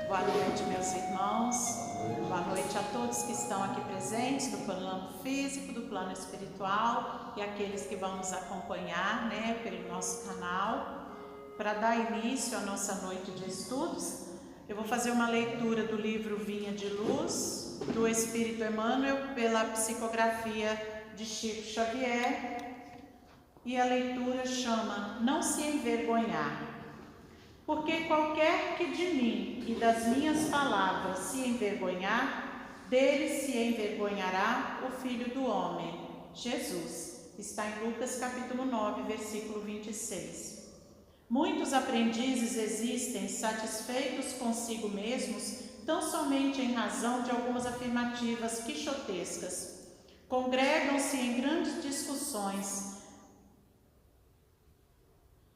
Boa noite, meus irmãos. Boa noite a todos que estão aqui presentes do plano físico, do plano espiritual e aqueles que vão nos acompanhar, pelo nosso canal. Para dar início à nossa noite de estudos, eu vou fazer uma leitura do livro Vinha de Luz, do Espírito Emmanuel, pela psicografia de Chico Xavier, e a leitura chama Não se envergonhar. Porque qualquer que de mim e das minhas palavras se envergonhar, dele se envergonhará o Filho do Homem, Jesus. Está em Lucas capítulo 9, versículo 26. Muitos aprendizes existem satisfeitos consigo mesmos, tão somente em razão de algumas afirmativas quixotescas. Congregam-se em grandes discussões,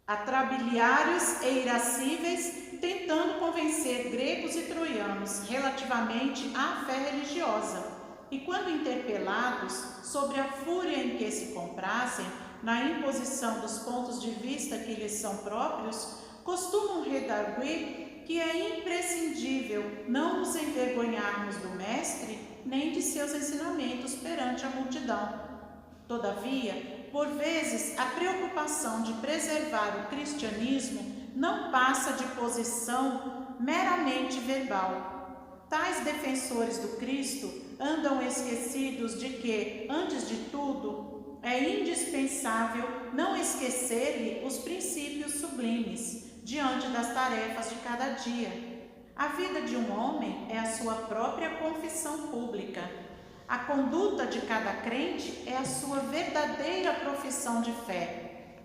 atrabiliários e irascíveis, tentando convencer gregos e troianos relativamente à fé religiosa, e quando interpelados sobre a fúria em que se comprazem na imposição dos pontos de vista que lhes são próprios, costumam redarguir que é imprescindível não nos envergonharmos do Mestre nem de seus ensinamentos perante a multidão. Todavia, por vezes, a preocupação de preservar o cristianismo não passa de posição meramente verbal. Tais defensores do Cristo andam esquecidos de que, antes de tudo, é indispensável não esquecer-lhe os princípios sublimes diante das tarefas de cada dia. A vida de um homem é a sua própria confissão pública. A conduta de cada crente é a sua verdadeira profissão de fé.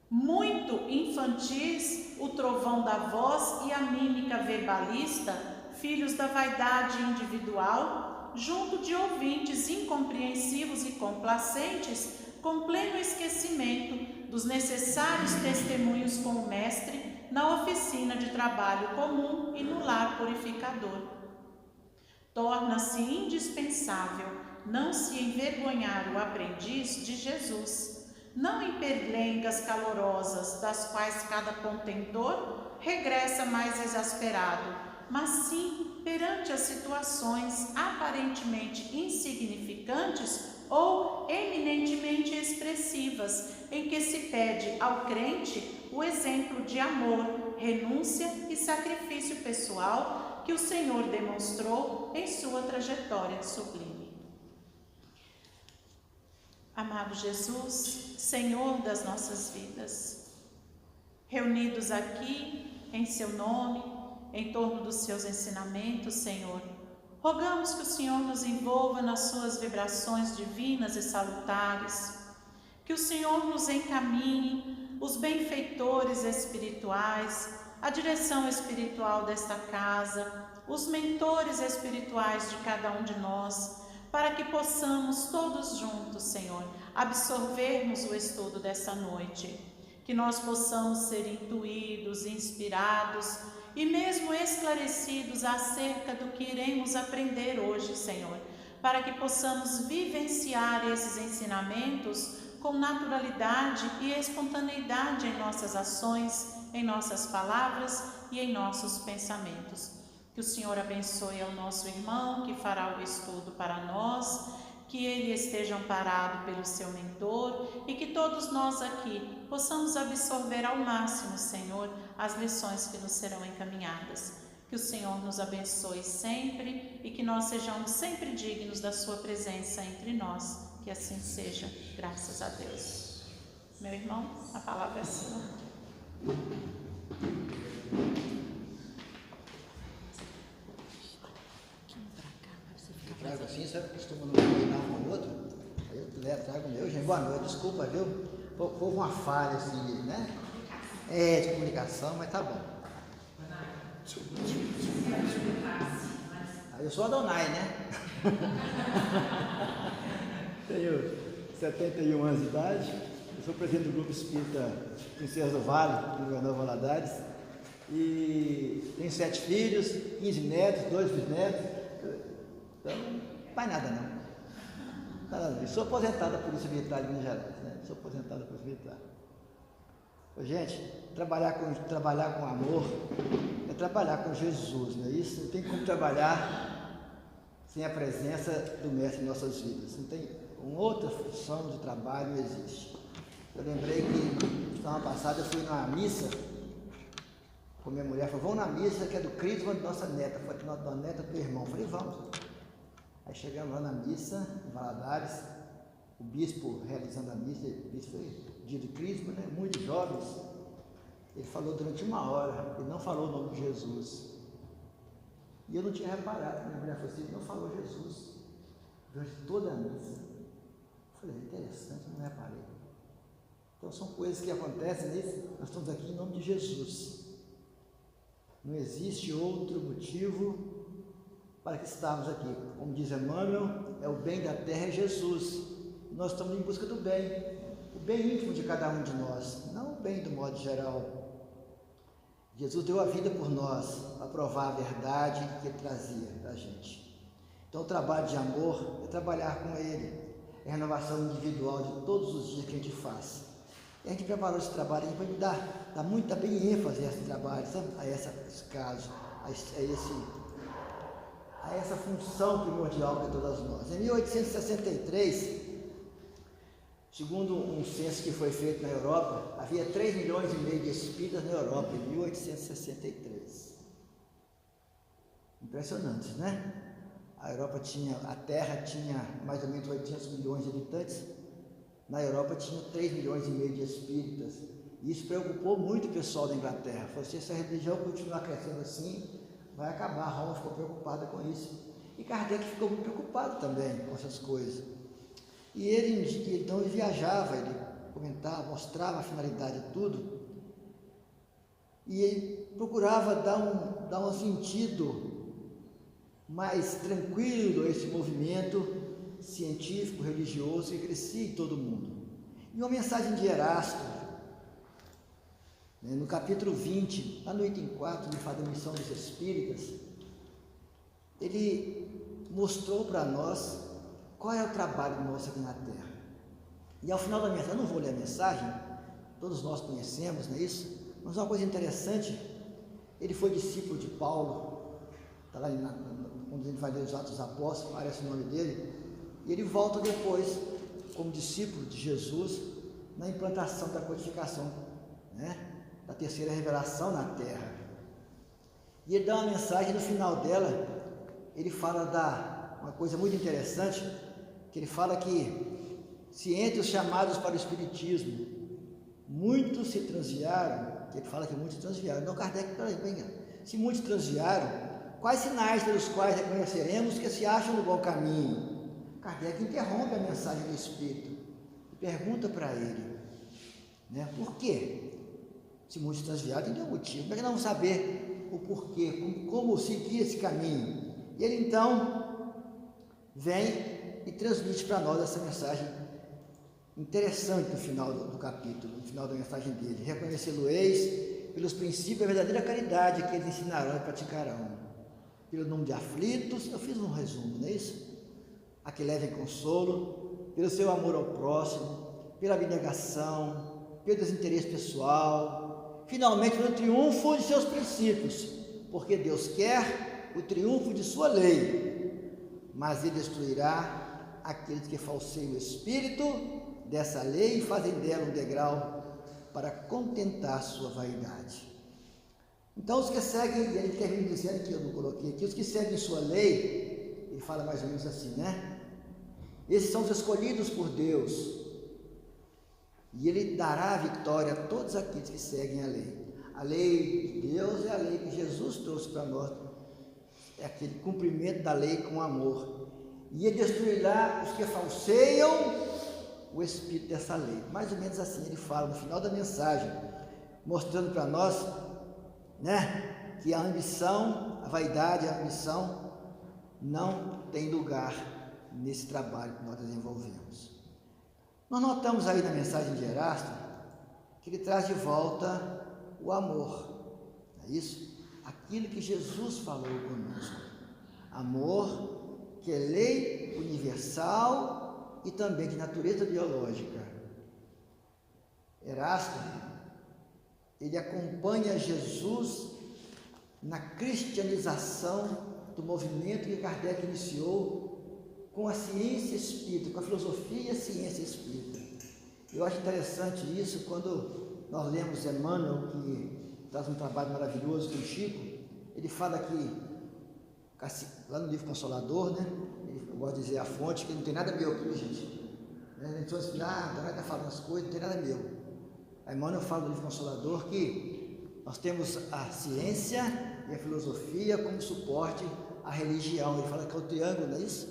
Muito infantis o trovão da voz e a mímica verbalista, filhos da vaidade individual, junto de ouvintes incompreensivos e complacentes, com pleno esquecimento dos necessários testemunhos com o Mestre na oficina de trabalho comum e no lar purificador. Torna-se indispensável não se envergonhar o aprendiz de Jesus, não em perlengas calorosas, das quais cada contendor regressa mais exasperado, mas sim perante as situações aparentemente insignificantes ou eminentemente expressivas, em que se pede ao crente o exemplo de amor, renúncia e sacrifício pessoal que o Senhor demonstrou em sua trajetória sublime. Amado Jesus, Senhor das nossas vidas, reunidos aqui em seu nome, em torno dos seus ensinamentos, Senhor, rogamos que o Senhor nos envolva nas suas vibrações divinas e salutares, que o Senhor nos encaminhe os benfeitores espirituais, a direção espiritual desta casa, os mentores espirituais de cada um de nós, para que possamos todos juntos, Senhor, absorvermos o estudo dessa noite, que nós possamos ser intuídos, inspirados e mesmo esclarecidos acerca do que iremos aprender hoje, Senhor, para que possamos vivenciar esses ensinamentos com naturalidade e espontaneidade em nossas ações, em nossas palavras e em nossos pensamentos. Que o Senhor abençoe ao nosso irmão que fará o estudo para nós, que ele esteja amparado pelo seu mentor e que todos nós aqui possamos absorver ao máximo, Senhor, as lições que nos serão encaminhadas. Que o Senhor nos abençoe sempre e que nós sejamos sempre dignos da sua presença entre nós. Que assim seja, graças a Deus. Meu irmão, a palavra é sua. Eu trago assim, sabe? Costuma não combinar um com o outro. Aí eu trago o meu. Gente, boa noite, desculpa, viu? Houve uma falha assim, né? De comunicação, mas tá bom. Aí eu sou Adonai, né? Tenho 71 anos de idade, eu sou presidente do Grupo Espírita Princesa do Vale, do Governador Valadares, e tenho 7 filhos, 15 netos, 2 bisnetos, então não faz nada não. Nada. Sou aposentado da Polícia Militar de Minas Gerais, né? Sou aposentado da Polícia Militar. Gente, trabalhar com amor é trabalhar com Jesus, não é isso? Não tem como trabalhar sem a presença do Mestre em nossas vidas. Não tem uma outra função de trabalho, não existe. Eu lembrei que semana passada eu fui numa missa com minha mulher, falou, vamos na missa que é do Crisma de nossa neta, foi da nossa neta do meu irmão. Eu falei, vamos. Aí chegamos lá na missa, em Valadares, o bispo realizando a missa, o bispo foi dia de Crisma, né? Muitos jovens. Ele falou durante 1 hora, ele não falou o nome de Jesus. E eu não tinha reparado, minha mulher falou assim, ele não falou Jesus durante toda a missa. Eu falei, interessante, não reparei. Então são coisas que acontecem nisso, nós estamos aqui em nome de Jesus. Não existe outro motivo para que estamos aqui. Como diz Emmanuel, é o bem da terra é Jesus. Nós estamos em busca do bem, o bem íntimo de cada um de nós, não o bem do modo geral. Jesus deu a vida por nós, para provar a verdade que Ele trazia para a gente. Então o trabalho de amor é trabalhar com Ele, é a renovação individual de todos os dias que a gente faz. E a gente preparou esse trabalho, a gente vai dar muita bem ênfase a esse trabalho, sabe? A esse caso, a essa função primordial de todas nós. Em 1863, segundo um censo que foi feito na Europa, havia 3,5 milhões de espíritas na Europa, em 1863. Impressionante, né? A Terra tinha mais ou menos 800 milhões de habitantes, na Europa tinha 3,5 milhões de espíritas, e isso preocupou muito o pessoal da Inglaterra. Falou assim, se a religião continuar crescendo assim, vai acabar. Roma ficou preocupada com isso, e Kardec ficou muito preocupado também com essas coisas. E ele então viajava, ele comentava, mostrava a finalidade de tudo, e ele procurava dar um sentido mais tranquilo a esse movimento científico, religioso que crescia em todo mundo. E uma mensagem de Erasto, no capítulo 20, lá no item 4, ele fala da missão dos espíritas, ele mostrou para nós qual é o trabalho nosso aqui na Terra. E ao final da mensagem, eu não vou ler a mensagem, todos nós conhecemos, não é isso? Mas uma coisa interessante, ele foi discípulo de Paulo, está lá quando a gente vai ler os Atos dos Apóstolos, aparece o nome dele, e ele volta depois, como discípulo de Jesus, na implantação da codificação, da terceira revelação na Terra. E ele dá uma mensagem, no final dela, ele fala uma coisa muito interessante, que ele fala que se entre os chamados para o Espiritismo, muitos se transviaram, que ele fala que muitos se transviaram, então Kardec, se muitos transviaram, quais sinais pelos quais reconheceremos que se acham no bom caminho? Kardec interrompe a mensagem do Espírito e pergunta para ele, por quê? Se muitos transviaram, tem um motivo, como é que nós vamos saber o porquê, como seguir esse caminho? E ele então vem e transmite para nós essa mensagem interessante no final do capítulo, no final da mensagem dele. Reconhecê-lo-eis pelos princípios da verdadeira caridade que eles ensinarão e praticarão, pelo número de aflitos, eu fiz um resumo, não é isso? A que levem consolo, pelo seu amor ao próximo, pela abnegação, pelo desinteresse pessoal, finalmente pelo triunfo de seus princípios, porque Deus quer o triunfo de sua lei, mas Ele destruirá aqueles que falseiam o espírito dessa lei e fazem dela um degrau para contentar sua vaidade. Então os que seguem, e ele termina dizendo que eu não coloquei aqui, os que seguem sua lei, ele fala mais ou menos assim, esses são os escolhidos por Deus, e Ele dará a vitória a todos aqueles que seguem a lei. A lei de Deus é a lei que Jesus trouxe para nós, é aquele cumprimento da lei com amor, e Ele destruirá os que falseiam o espírito dessa lei. Mais ou menos assim ele fala no final da mensagem, mostrando para nós, que a ambição, a vaidade, a ambição não tem lugar nesse trabalho que nós desenvolvemos. Nós notamos aí na mensagem de Erasto que ele traz de volta o amor, não é isso? Aquilo que Jesus falou conosco, amor que é lei universal e também de natureza biológica. Erasto, ele acompanha Jesus na cristianização do movimento que Kardec iniciou com a ciência espírita, com a filosofia e a ciência espírita. Eu acho interessante isso quando nós lemos Emmanuel, que traz um trabalho maravilhoso com o Chico. Ele fala que, lá no livro Consolador, né? Eu gosto de dizer a fonte, que não tem nada meu aqui, gente. A gente está falando as coisas, não tem nada meu. A Emmanuel fala no livro Consolador que nós temos a ciência e a filosofia como suporte à religião. Ele fala que é o triângulo, não é isso?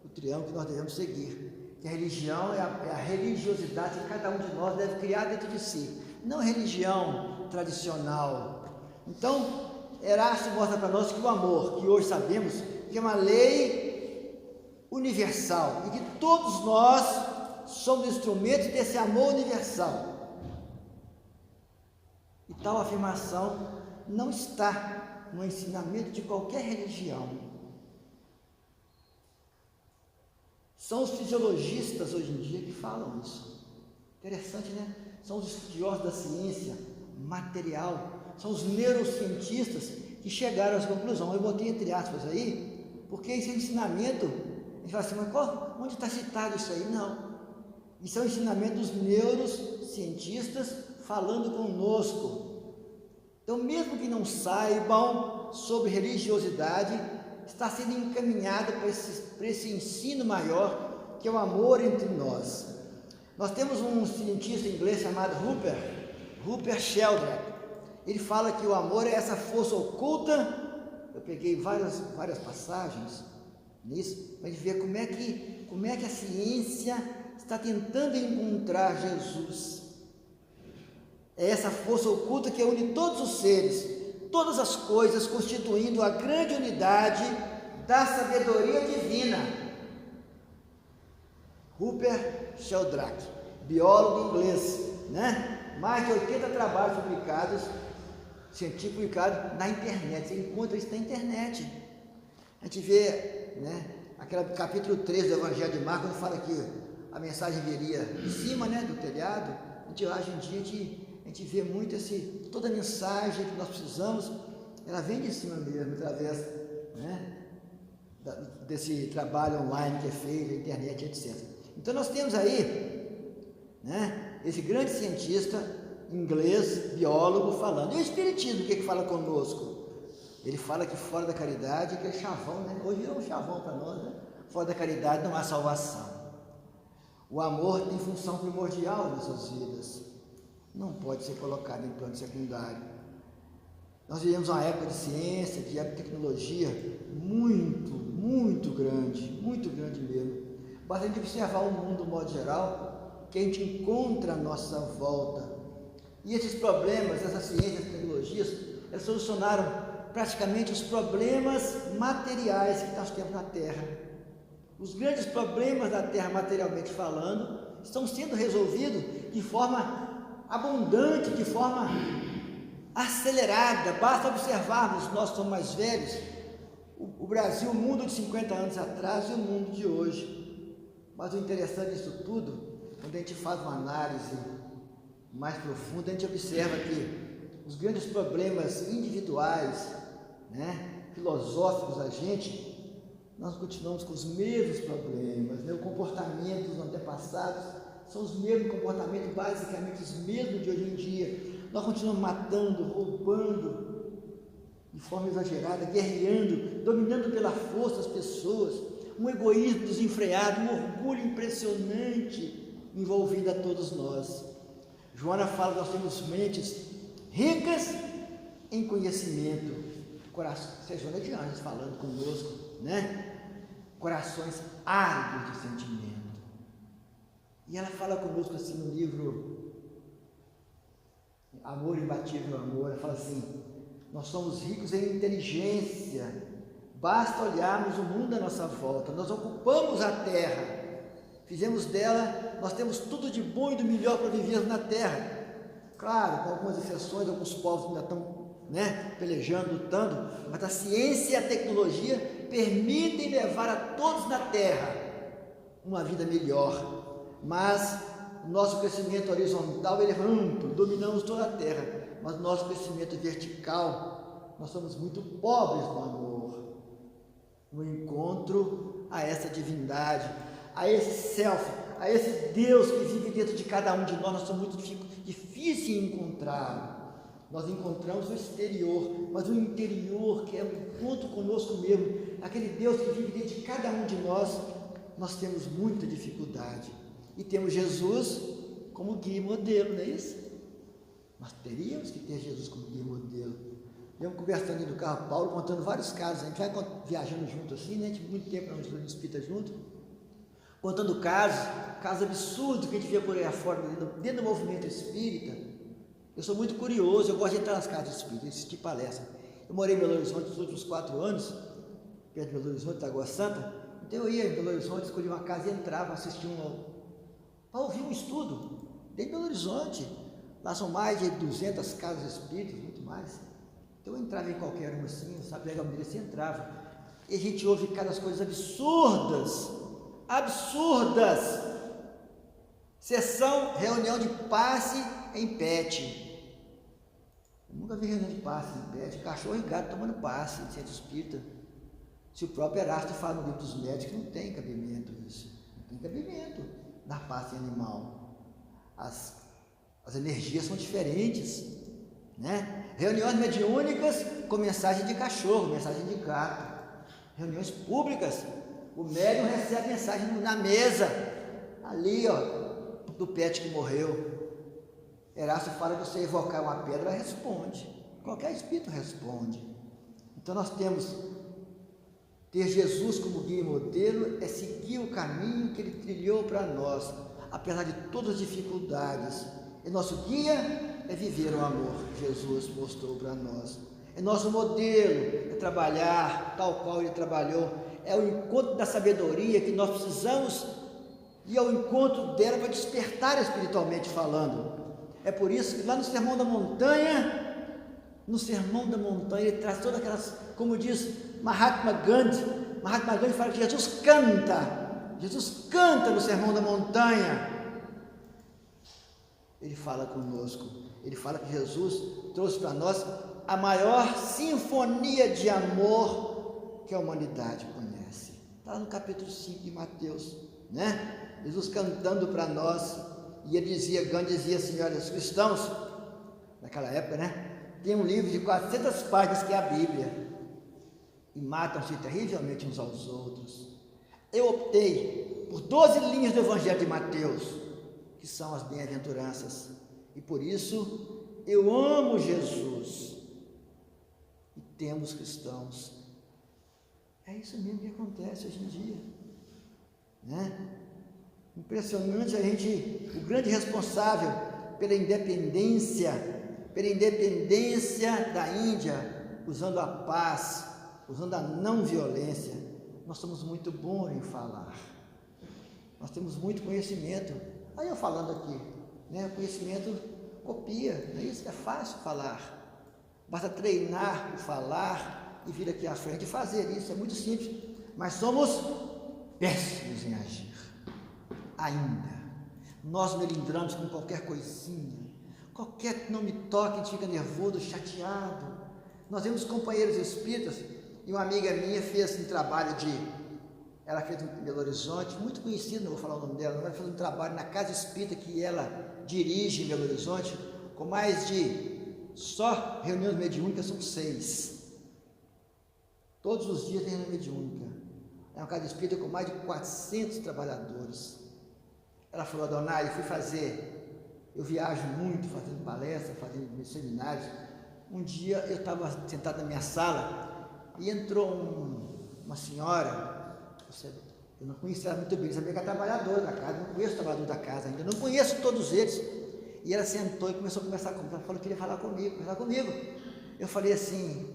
O triângulo que nós devemos seguir. Que a religião é a religiosidade que cada um de nós deve criar dentro de si. Não religião tradicional. Então, Erasto mostra para nós que o amor, que hoje sabemos que é uma lei universal e que todos nós somos instrumentos desse amor universal. E tal afirmação não está no ensinamento de qualquer religião. São os fisiologistas hoje em dia que falam isso. Interessante, né? São os estudiosos da ciência material, são os neurocientistas que chegaram a essa conclusão. Eu botei entre aspas aí, porque esse ensinamento, a gente fala assim, mas onde está citado isso aí? Não. Isso é o ensinamento dos neurocientistas falando conosco. Então, mesmo que não saibam sobre religiosidade, está sendo encaminhado para esse ensino maior, que é o amor entre nós. Nós temos um cientista inglês chamado Rupert Sheldrake. Ele fala que o amor é essa força oculta. Eu peguei várias passagens nisso, para a gente ver como é que a ciência está tentando encontrar Jesus. É essa força oculta que une todos os seres, todas as coisas, constituindo a grande unidade da sabedoria divina. Rupert Sheldrake, biólogo inglês, né? Mais de 80 trabalhos publicados, científicos publicados na internet. Você encontra isso na internet. A gente vê, né, aquele capítulo 3 do Evangelho de Marcos, quando fala que a mensagem viria de cima, né, do telhado. Hoje em dia a gente vê muito toda a mensagem que nós precisamos, ela vem de cima mesmo, através, né, desse trabalho online que é feito, a internet, etc. Então nós temos aí, né, esse grande cientista inglês, biólogo, falando. E o Espiritismo, o que fala conosco? Ele fala que fora da caridade, que é chavão, né? Hoje é um chavão para nós, né? Fora da caridade não há salvação. O amor tem função primordial em nossas vidas. Não pode ser colocado em plano secundário. Nós vivemos uma época de ciência, de época de tecnologia muito grande mesmo. Basta a gente observar o mundo de modo geral, que a gente encontra à nossa volta. E esses problemas, essas ciências e tecnologias, elas solucionaram praticamente os problemas materiais que nós temos na Terra. Os grandes problemas da Terra, materialmente falando, estão sendo resolvidos de forma abundante, de forma acelerada. Basta observarmos, nós somos mais velhos, o Brasil, o mundo de 50 anos atrás e o mundo de hoje. Mas o interessante disso tudo, quando a gente faz uma análise mais profunda, a gente observa que os grandes problemas individuais, né, filosóficos da gente, nós continuamos com os mesmos problemas, né? O comportamento dos antepassados são os mesmos comportamentos, basicamente os mesmos de hoje em dia. Nós continuamos matando, roubando de forma exagerada, guerreando, dominando pela força as pessoas, um egoísmo desenfreado, um orgulho impressionante envolvido a todos nós. Joana fala que nós temos mentes ricas em conhecimento, coração, Joana de Anjos falando conosco, né? Corações áridos de sentimento. E ela fala conosco assim no livro Amor Imbatível Amor, ela fala assim: nós somos ricos em inteligência, basta olharmos o mundo à nossa volta, nós ocupamos a terra, fizemos dela, nós temos tudo de bom e do melhor para vivermos na terra. Claro, com algumas exceções, alguns povos ainda estão, né, pelejando, lutando, mas a ciência e a tecnologia permitem levar a todos na terra uma vida melhor. Mas o nosso crescimento horizontal ele é amplo, dominamos toda a terra, mas o nosso crescimento vertical, nós somos muito pobres no amor, no encontro a essa divindade, a esse self, a esse Deus que vive dentro de cada um de nós. Nós somos muito difíceis em encontrar. Nós encontramos o exterior, mas o interior, que é o encontro conosco mesmo, aquele Deus que vive dentro de cada um de nós temos muita dificuldade. E temos Jesus como guia e modelo, não é isso? Nós teríamos que ter Jesus como guia e modelo. Estamos conversando no carro, Paulo, contando vários casos. A gente vai viajando junto assim, né? A gente muito tempo na Universidade Espírita junto, contando casos absurdos que a gente vê por aí afora, dentro do movimento espírita. Eu sou muito curioso, eu gosto de entrar nas casas espíritas, assistir palestra. Eu morei em Belo Horizonte nos últimos 4 anos, perto de Belo Horizonte, Lagoa Santa. Então eu ia em Belo Horizonte, escolhia uma casa e entrava, assistia para ouvir um estudo, dentro de Belo Horizonte. Lá são mais de 200 casas espíritas, muito mais. Então eu entrava em qualquer uma assim, sabe, legal, você entrava. E a gente ouve cada coisas absurdas. Sessão, reunião de passe em pet. Eu nunca vi reunião de passe em pet, cachorro e gato tomando passe em centro espírita. Se o próprio Erasto fala no livro dos médicos que não tem cabimento isso, não tem cabimento dar passe em animal. As energias são diferentes, né? Reuniões mediúnicas com mensagem de cachorro, mensagem de gato. Reuniões públicas, o médium recebe mensagem na mesa, ali, ó, do pet que morreu. Erasto fala que você evocar uma pedra, ela responde. Qualquer espírito responde. Então nós temos ter Jesus como guia e modelo, é seguir o caminho que ele trilhou para nós, apesar de todas as dificuldades. E nosso guia é viver o amor que Jesus mostrou para nós. É nosso modelo, é trabalhar tal qual ele trabalhou. É o encontro da sabedoria que nós precisamos ir ao encontro dela para despertar espiritualmente falando. É por isso que lá no Sermão da Montanha, ele traz todas aquelas, como diz Mahatma Gandhi fala que Jesus canta no Sermão da Montanha. Ele fala conosco, ele fala que Jesus trouxe para nós a maior sinfonia de amor que a humanidade conhece. Está lá no capítulo 5 de Mateus, né? Jesus cantando para nós. E ele dizia, Gandhi dizia assim, olha, os cristãos, naquela época, né, tem um livro de 400 páginas que é a Bíblia, e matam-se terrivelmente uns aos outros. Eu optei por 12 linhas do Evangelho de Mateus, que são as bem-aventuranças, e por isso eu amo Jesus, e temos cristãos. É isso mesmo que acontece hoje em dia, né? Impressionante o grande responsável pela independência da Índia, usando a paz, usando a não violência. Nós somos muito bons em falar, nós temos muito conhecimento. Aí eu falando aqui, né? O conhecimento copia, não é isso? É fácil falar, basta treinar o falar e vir aqui à frente e fazer isso, é muito simples, mas somos péssimos em agir. Ainda, nós melindramos com qualquer coisinha, qualquer que não me toque, a gente fica nervoso, chateado. Nós vemos companheiros espíritas, e uma amiga minha fez um trabalho ela fez em Belo Horizonte, muito conhecido, não vou falar o nome dela, ela fez um trabalho na casa espírita que ela dirige em Belo Horizonte, com mais de, só reuniões mediúnicas são 6. Todos os dias tem reunião mediúnica. É uma casa espírita com mais de 400 trabalhadores. Ela falou, dona, eu viajo muito fazendo palestras, fazendo meus seminários. Um dia eu estava sentado na minha sala e entrou uma senhora, eu não conhecia ela muito bem, eu sabia que era trabalhadora da casa, não conheço o trabalhador da casa ainda, não conheço todos eles. E ela sentou e começou a conversar comigo, ela falou que queria falar comigo. Eu falei assim,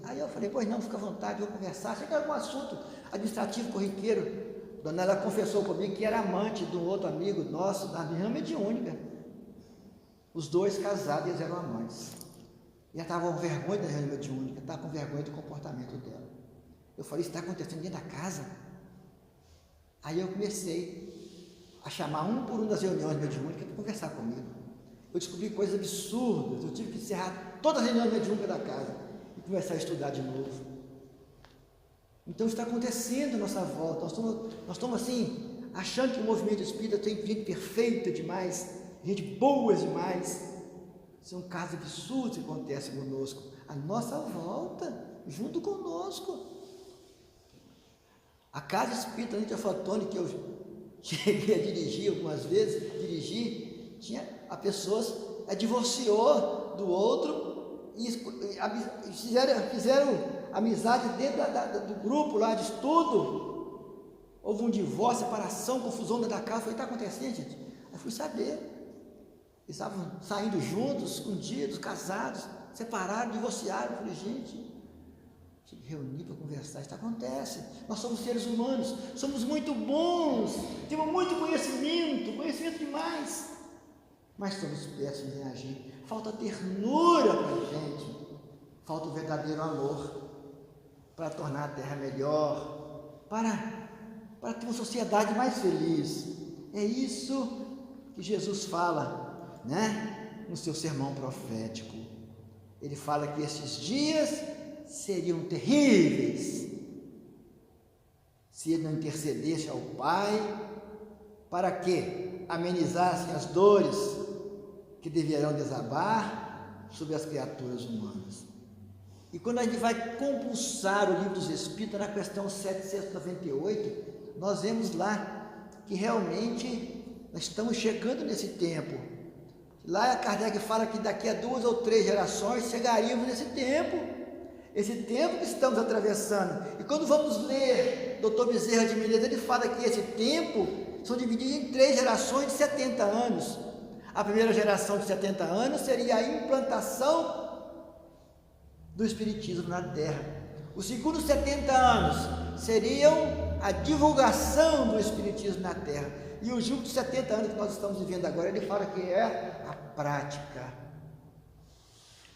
pois não, fica à vontade, eu vou conversar, sei que era algum assunto administrativo, corriqueiro. Dona ela confessou comigo que era amante de um outro amigo nosso, da minha mediúnica. Os dois casados, eles eram amantes. E ela estava com vergonha da reunião mediúnica, estava com vergonha do comportamento dela. Eu falei, isso está acontecendo dentro da casa? Aí eu comecei a chamar um por um das reuniões mediúnicas para conversar comigo. eu descobri coisas absurdas, eu tive que encerrar toda a reunião mediúnica da casa e começar a estudar de novo. Então está acontecendo à nossa volta, nós estamos assim, achando que o movimento espírita tem gente perfeita demais, gente boa demais. Isso é um caso absurdo que acontece conosco, à nossa volta, junto conosco. A casa espírita Anita Fotoni, que eu cheguei a dirigir algumas vezes, a pessoas divorciou do outro e fizeram amizade dentro do grupo lá de estudo. Houve um divórcio, separação, confusão dentro da casa. Falei, está acontecendo, gente? Aí fui saber. Eles estavam saindo juntos, escondidos, casados, separados, divorciaram. Falei, gente, reunir para conversar, isso acontece. Nós somos seres humanos, somos muito bons, temos muito conhecimento demais, mas somos péssimos em agir. Falta ternura para a gente, falta o verdadeiro amor para tornar a terra melhor, para ter uma sociedade mais feliz. É isso que Jesus fala, né? No seu sermão profético. Ele fala que esses dias seriam terríveis se ele não intercedesse ao Pai para que amenizassem as dores que deverão desabar sobre as criaturas humanas. E quando a gente vai compulsar o Livro dos Espíritos, na questão 798, nós vemos lá que realmente nós estamos chegando nesse tempo. Lá Kardec fala que daqui a 2 ou 3 gerações chegaríamos nesse tempo. Esse tempo que estamos atravessando. E quando vamos ler Dr. Bezerra de Menezes, ele fala que esse tempo são divididos em 3 gerações de 70 anos. A primeira geração de 70 anos seria a implantação do Espiritismo na Terra. Os segundos 70 anos seriam a divulgação do Espiritismo na Terra. E os últimos 70 anos que nós estamos vivendo agora, ele fala que é a prática.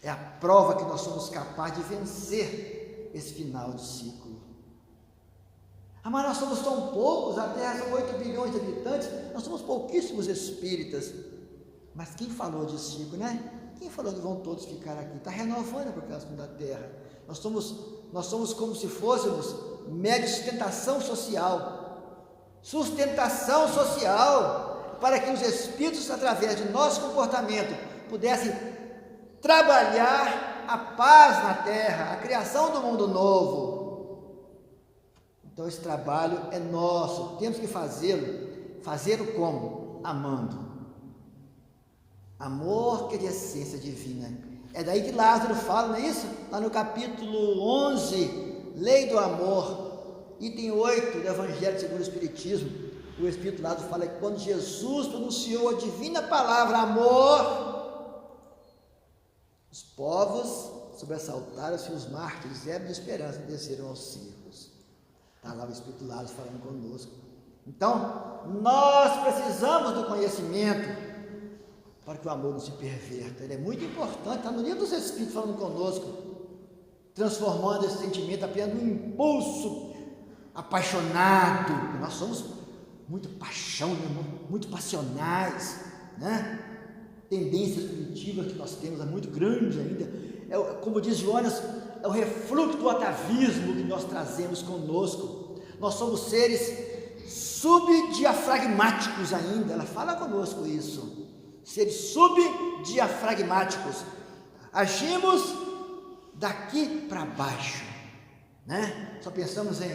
É a prova que nós somos capazes de vencer esse final de ciclo. Mas nós somos tão poucos, a Terra são 8 bilhões de habitantes, nós somos pouquíssimos espíritas. Mas quem falou disso, Chico, né? Quem falou que vão todos ficar aqui? Está renovando a população da Terra. Nós somos como se fôssemos média de sustentação social. Sustentação social, para que os espíritos, através de nosso comportamento, pudessem trabalhar a paz na Terra, a criação do mundo novo. Então esse trabalho é nosso, temos que fazê-lo como? Amando. Amor que é de essência divina. É daí que Lázaro fala, não é isso? Lá no capítulo 11, Lei do Amor, item 8 do Evangelho segundo o Espiritismo, o Espírito Lázaro fala que quando Jesus pronunciou a divina palavra amor, os povos sobressaltaram-se, os mártires, eram de esperança, desceram aos circos. Está lá o Espírito Lázaro falando conosco. Então, nós precisamos do conhecimento para que o amor não se perverta. Ele é muito importante, está no Livro dos Espíritos falando conosco, transformando esse sentimento apenas num impulso apaixonado. Nós somos muito paixão, muito passionais, né? Tendências primitivas que nós temos é muito grande ainda. Como diz Jonas, é o refluxo do atavismo que nós trazemos conosco. Nós somos seres subdiafragmáticos ainda. Ela fala conosco isso. Seres subdiafragmáticos. Agimos daqui para baixo, né? Só pensamos em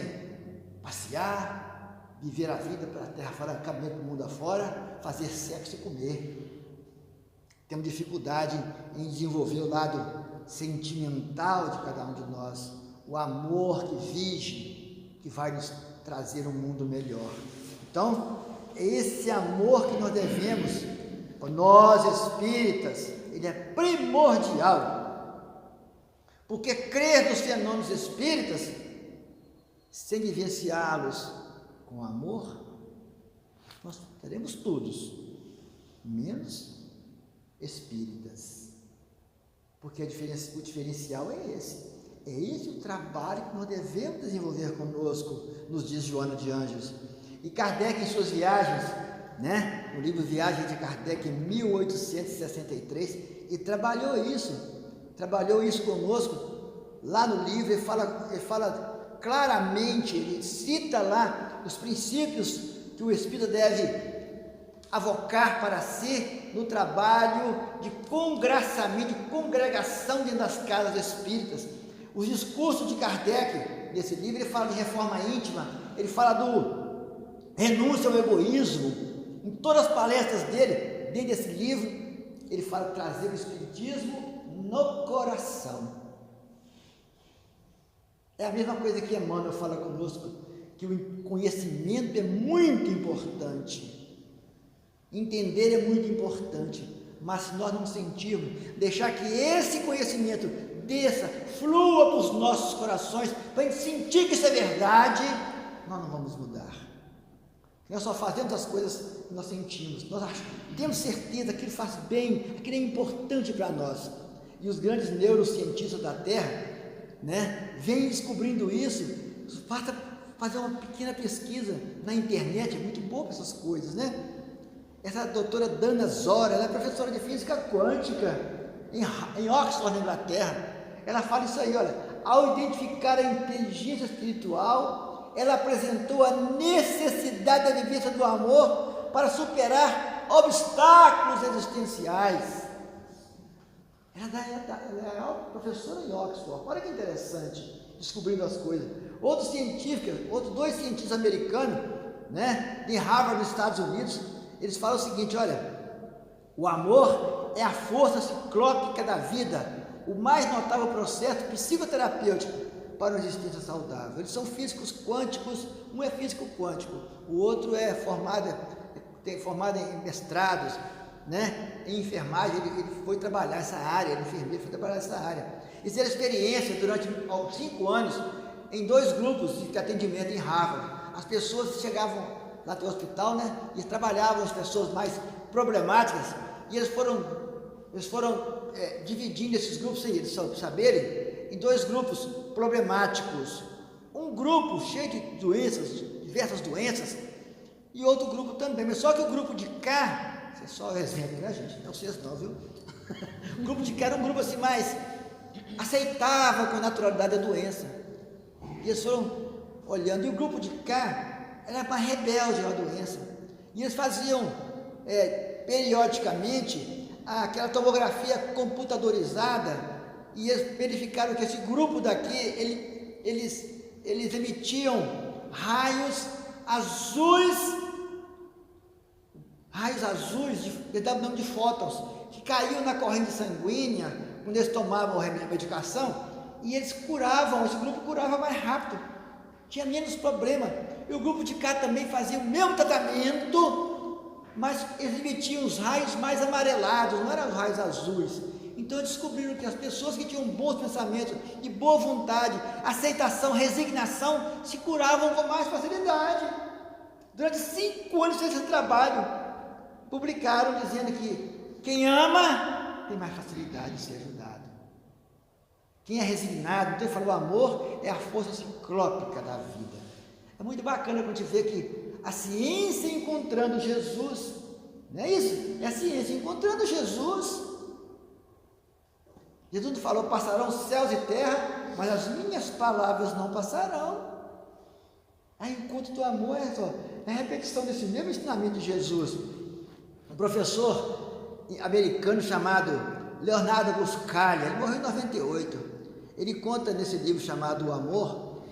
passear, viver a vida pela terra fora, caminhar para o mundo afora, fazer sexo e comer. Temos dificuldade em desenvolver o lado sentimental de cada um de nós, o amor que vige, que vai nos trazer um mundo melhor. Então, é esse amor que nós devemos, nós espíritas, ele é primordial, porque crer nos fenômenos espíritas, sem vivenciá-los com amor, nós teremos todos, menos espíritas, porque o diferencial é esse o trabalho que nós devemos desenvolver conosco, nos diz Joana de Ângeles. E Kardec, em suas viagens, né, O livro Viagem de Kardec, em 1863, e trabalhou isso conosco. Lá no livro ele fala claramente, ele cita lá os princípios que o espírito deve avocar para si no trabalho de congraçamento, de congregação dentro das casas espíritas. Os discursos de Kardec, nesse livro, ele fala de reforma íntima, ele fala do renúncia ao egoísmo. Em todas as palestras dele, dentro desse livro, ele fala de trazer o espiritismo no coração. É a mesma coisa que Emmanuel fala conosco, que o conhecimento é muito importante. Entender é muito importante, mas se nós não sentirmos, deixar que esse conhecimento desça, flua para os nossos corações, para a gente sentir que isso é verdade, nós não vamos mudar. Nós só fazemos as coisas que nós sentimos, nós temos certeza que aquilo faz bem, aquilo é importante para nós. E os grandes neurocientistas da Terra, vêm descobrindo isso. Basta fazer uma pequena pesquisa na internet, é muito boa para essas coisas, Essa doutora Dana Zora, ela é professora de física quântica em Oxford, na Inglaterra. Ela fala isso aí, olha, ao identificar a inteligência espiritual, ela apresentou a necessidade da vivência do amor para superar obstáculos existenciais. Ela é professora em Oxford, olha que interessante, descobrindo as coisas. Outros dois cientistas americanos, de Harvard, nos Estados Unidos, eles falam o seguinte, olha, o amor é a força ciclópica da vida, o mais notável processo psicoterapêutico para uma existência saudável. Eles são físicos quânticos, um é físico quântico, o outro é formado em mestrados, em enfermagem. Ele foi trabalhar essa área, ele é enfermeiro, foi trabalhar essa área. Eles fizeram experiência durante 5 anos em 2 grupos de atendimento em Harvard. As pessoas chegavam lá no hospital, e trabalhavam as pessoas mais problemáticas, e eles foram dividindo esses grupos, sem eles saberem, em 2 grupos problemáticos. Um grupo cheio de doenças, diversas doenças, e outro grupo também, mas só que o grupo de cá, isso é só exemplo, gente? Não vocês não, viu? O grupo de cá era um grupo assim mais aceitava com naturalidade a doença, e eles foram olhando, e o grupo de cá era mais rebelde à doença, e eles faziam periodicamente aquela tomografia computadorizada, e eles verificaram que esse grupo daqui, eles emitiam raios azuis, eles davam o nome de fótons, que caíam na corrente sanguínea, quando eles tomavam a medicação, e eles curavam, esse grupo curava mais rápido, tinha menos problema. E o grupo de cá também fazia o mesmo tratamento, mas eles emitiam os raios mais amarelados, não eram os raios azuis. Então descobriram que as pessoas que tinham bons pensamentos e boa vontade, aceitação, resignação, se curavam com mais facilidade. Durante 5 anos fez esse trabalho, publicaram dizendo que quem ama tem mais facilidade de ser ajudado. Quem é resignado, então ele falou, o amor é a força ciclópica da vida. É muito bacana quando a gente vê que a ciência encontrando Jesus, não é isso? É a ciência encontrando Jesus. Jesus falou, passarão céus e terra, mas as minhas palavras não passarão. A encontro do amor é a repetição desse mesmo ensinamento de Jesus. Um professor americano chamado Leonardo Buscaglia, ele morreu em 98. Ele conta nesse livro chamado O Amor,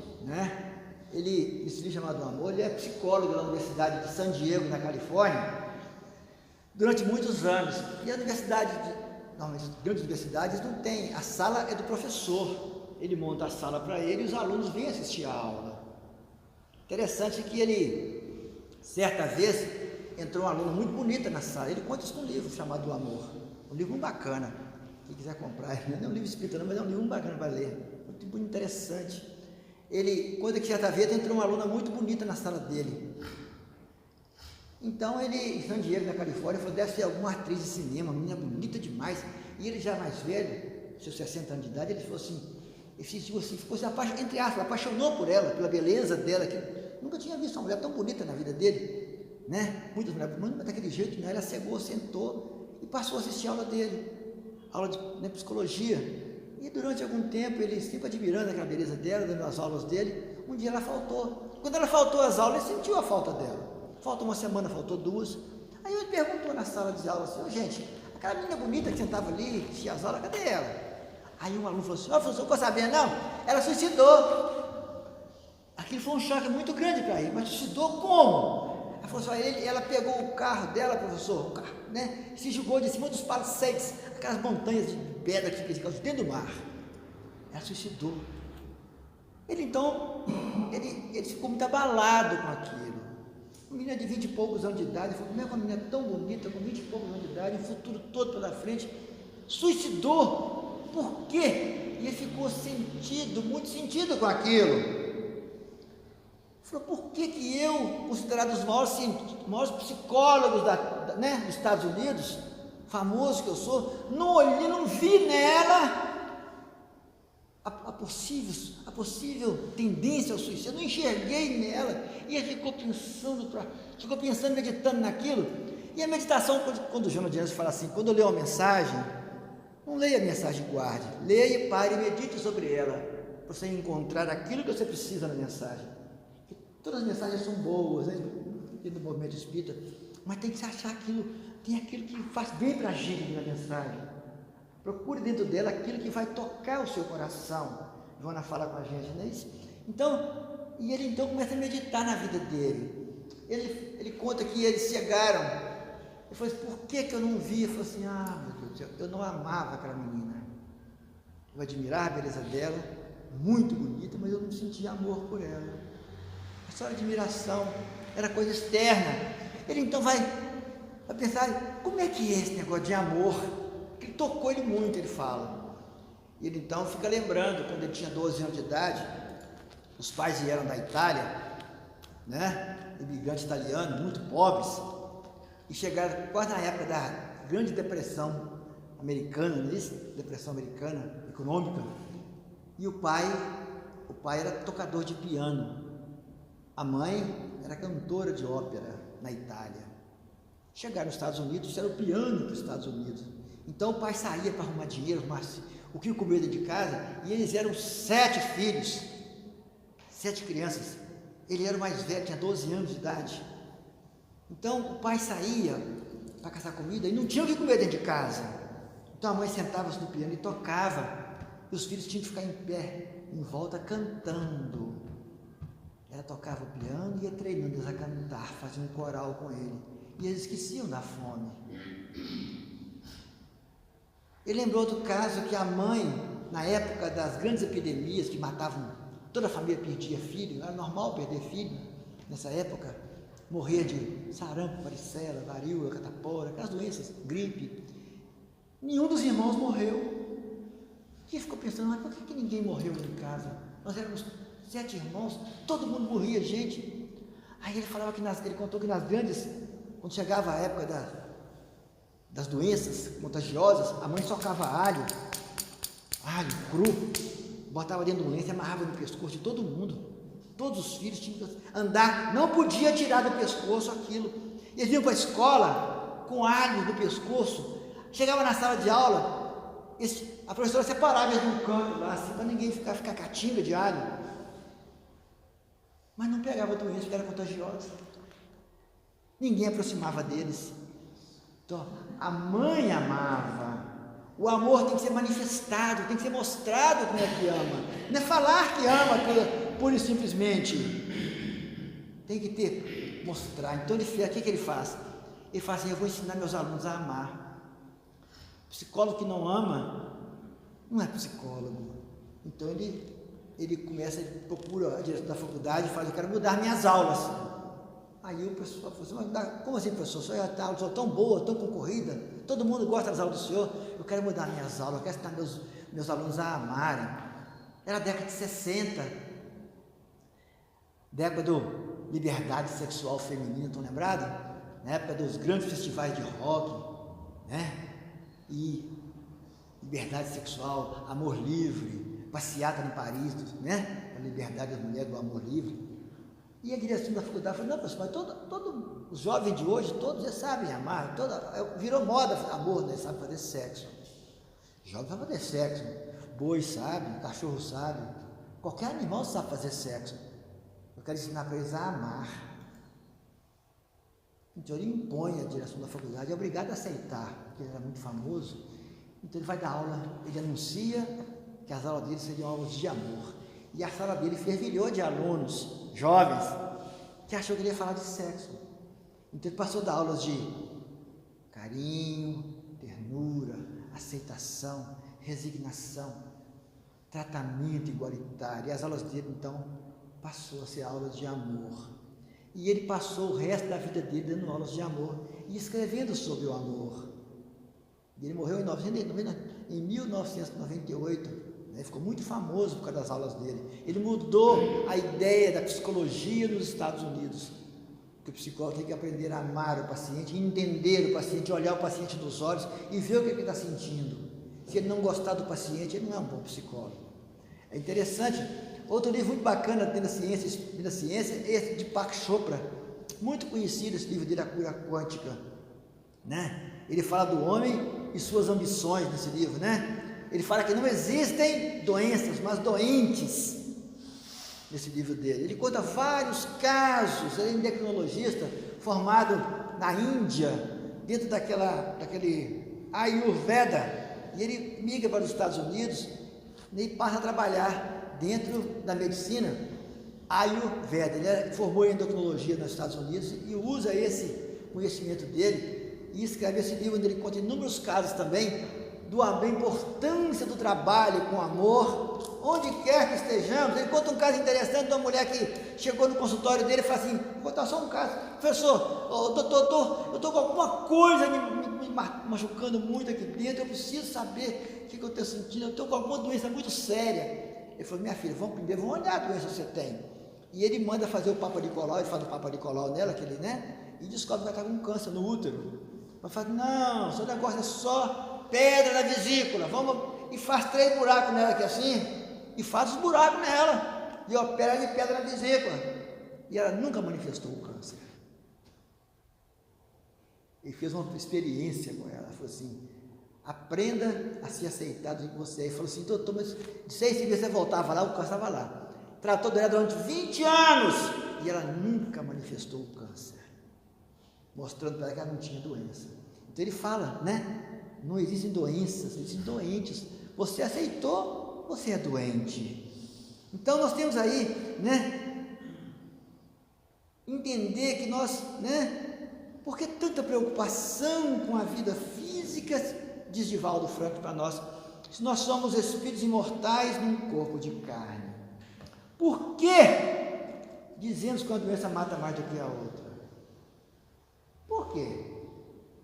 esse livro chamado O Amor, ele é psicólogo na Universidade de San Diego, na Califórnia, durante muitos anos. E a universidade, normalmente as grandes universidades não tem, a sala é do professor, ele monta a sala para ele e os alunos vêm assistir a aula. Interessante que ele, certa vez, entrou uma aluna muito bonita na sala, ele conta isso num livro chamado O Amor, um livro muito bacana, quem quiser comprar, não é um livro espírita não, mas é um livro muito bacana para ler, muito interessante. Ele conta que certa vez entrou uma aluna muito bonita na sala dele. Então ele, em San Diego, na Califórnia, falou, deve ser alguma atriz de cinema, uma menina bonita demais. E ele já mais velho, seus 60 anos de idade, ele falou assim, ficou se apaixonou por ela, pela beleza dela, que nunca tinha visto uma mulher tão bonita na vida dele, né? Muitas mulheres, mas daquele jeito, né? Ela chegou, sentou e passou a assistir a aula dele, aula de, né, psicologia. E durante algum tempo, ele sempre admirando aquela beleza dela, dando as aulas dele. Um dia ela faltou. Quando ela faltou às aulas, ele sentiu a falta dela. Faltou uma semana, faltou 2. Aí ele perguntou na sala de aula assim: gente, aquela menina bonita que sentava ali, assistia as aulas, cadê ela? Aí um aluno falou assim: professor, ficou sabendo não? Ela suicidou. Aquilo foi um choque muito grande para ele. Mas suicidou como? Ela falou assim: ela pegou o carro dela, professor, o carro, né? Se jogou de cima dos Palisades, aquelas montanhas de pedra que ficam dentro do mar. Ela suicidou. Ele então, ele ficou muito abalado com aquilo. Uma menina de 20 e poucos anos de idade, falou: como é que uma menina tão bonita, com 20 e poucos anos de idade, o futuro todo pela frente, suicidou? Por quê? E ele ficou muito sentido com aquilo. Ele falou: por que eu, considerado os maiores psicólogos né, dos Estados Unidos, famoso que eu sou, não olhei, não vi nela a possível tendência ao suicídio, eu não enxerguei nela. E ele ficou pensando, meditando naquilo. E a meditação, quando o Jonas de Anjos fala assim: quando eu leio uma mensagem, não leia a mensagem e guarde, leia, pare e medite sobre ela, para você encontrar aquilo que você precisa na mensagem. Todas as mensagens são boas, né, do movimento espírita, mas tem que se achar aquilo, tem aquilo que faz bem para a gente na mensagem. Procure dentro dela aquilo que vai tocar o seu coração. Joana fala com a gente, não é isso? Então, e ele então começa a meditar na vida dele. Ele conta que eles chegaram. Ele falou assim: por que eu não vi? Ele falou assim: meu Deus do céu, eu não amava aquela menina. Eu admirava a beleza dela, muito bonita, mas eu não sentia amor por ela. Só admiração, era coisa externa. Ele então vai pensar: como é que é esse negócio de amor? Que tocou ele muito, ele fala. E ele então fica lembrando, quando ele tinha 12 anos de idade, os pais vieram da Itália, né? Imigrantes italianos, muito pobres, e chegaram quase na época da Grande Depressão americana, não é isso? Depressão americana, econômica. E o pai era tocador de piano. A mãe era cantora de ópera na Itália. Chegaram nos Estados Unidos, trouxeram o piano para os Estados Unidos. Então o pai saía para arrumar dinheiro, o que comia dentro de casa, e eles eram 7 filhos, 7 crianças. Ele era o mais velho, tinha 12 anos de idade. Então o pai saía para caçar comida e não tinha o que comer dentro de casa. Então a mãe sentava-se no piano e tocava, e os filhos tinham que ficar em pé, em volta, cantando. Ela tocava o piano e ia treinando eles a cantar, fazia um coral com ele. E eles esqueciam da fome. Ele lembrou do caso que a mãe, na época das grandes epidemias que matavam, toda a família perdia filho, era normal perder filho nessa época, morrer de sarampo, varicela, varíola, catapora, aquelas doenças, gripe. Nenhum dos irmãos morreu. E ele ficou pensando: mas por que ninguém morreu em casa? Nós éramos 7 irmãos, todo mundo morria, gente. Aí ele falava ele contou que nas grandes, quando chegava a época das doenças contagiosas, a mãe socava alho cru, botava dentro do lenço e amarrava no pescoço de todo mundo. Todos os filhos tinham que andar, não podia tirar do pescoço aquilo. Eles iam para a escola com alho no pescoço. Chegava na sala de aula, a professora separava eles num canto lá, assim, para ninguém ficar catinga de alho. Mas não pegava doença, porque era contagiosa. Ninguém aproximava deles. Então, a mãe amava. O amor tem que ser manifestado, tem que ser mostrado como é que ama. Não é falar que ama pura e simplesmente. Tem que mostrar. Então, o que ele faz? Ele fala assim: eu vou ensinar meus alunos a amar. Psicólogo que não ama, não é psicólogo. Então, ele procura a direção da faculdade e fala: eu quero mudar minhas aulas. Aí o pessoal falou assim: mas como assim, professor? A aula tão boa, tão concorrida, todo mundo gosta das aulas do senhor. Eu quero mudar minhas aulas, eu quero ensinar meus alunos a amarem. Era a década de 60, década do liberdade sexual feminina, estão lembrados? Na época dos grandes festivais de rock, né? E liberdade sexual, amor livre, passeata em Paris, né? A liberdade das mulheres, do amor livre. E a direção da faculdade falou, não, professor, mas todo os jovens de hoje, todos já sabem amar, virou moda amor, né? Sabe fazer sexo. Jovem sabe fazer sexo, boi sabe, cachorro sabe, qualquer animal sabe fazer sexo. Eu quero ensinar para eles a amar. Então ele impõe a direção da faculdade, é obrigado a aceitar, porque ele era muito famoso. Então ele vai dar aula, ele anuncia que as aulas dele seriam aulas de amor. E a sala dele fervilhou de alunos jovens que achou que ele ia falar de sexo. Então ele passou a dar aulas de carinho, ternura, aceitação, resignação, tratamento igualitário. E as aulas dele, então, passou a ser aulas de amor. E ele passou o resto da vida dele dando aulas de amor e escrevendo sobre o amor. E ele morreu em 1998. Ficou muito famoso por causa das aulas dele. Ele mudou a ideia da psicologia nos Estados Unidos, que o psicólogo tem que aprender a amar o paciente, entender o paciente, olhar o paciente nos olhos e ver o que ele está sentindo. Se ele não gostar do paciente, ele não é um bom psicólogo. É interessante. Outro livro muito bacana dentro da ciência é esse de Deepak Chopra, muito conhecido esse livro dele, A Cura Quântica, né? Ele fala do homem e suas ambições nesse livro, né? Ele fala que não existem doenças, mas doentes, nesse livro dele. Ele conta vários casos. Ele é endocrinologista, formado na Índia, dentro daquele Ayurveda, e ele migra para os Estados Unidos e passa a trabalhar dentro da medicina Ayurveda. Ele formou em endocrinologia nos Estados Unidos e usa esse conhecimento dele e escreve esse livro onde ele conta inúmeros casos também da importância do trabalho com amor, onde quer que estejamos. Ele conta um caso interessante de uma mulher que chegou no consultório dele e falou assim, vou contar só um caso, professor, doutor, eu estou com alguma coisa me machucando muito aqui dentro, eu preciso saber o que eu estou sentindo, eu estou com alguma doença muito séria. Ele falou, minha filha, vamos olhar a doença que você tem. E ele manda fazer o Papa Nicolau, ele faz o Papa Nicolau nela, e descobre que ela está com câncer no útero. Ela fala, não, seu negócio é só pedra na vesícula, e faz 3 buracos nela aqui assim, e faz os buracos nela, e opera de pedra na vesícula, e ela nunca manifestou o câncer. Ele fez uma experiência com ela, falou assim, aprenda a se aceitar do que você é. Ele falou assim, doutor, mas de 6 meses você voltava lá, o câncer estava lá, tratou dela durante 20 anos, e ela nunca manifestou o câncer, mostrando para ela que ela não tinha doença. Então ele fala, né? Não existem doenças, existem doentes. Você aceitou, você é doente. Então nós temos aí, né? Entender que nós, né? Por que tanta preocupação com a vida física, diz Divaldo Franco para nós, se nós somos espíritos imortais num corpo de carne? Por que dizemos que uma doença mata mais do que a outra? Por quê?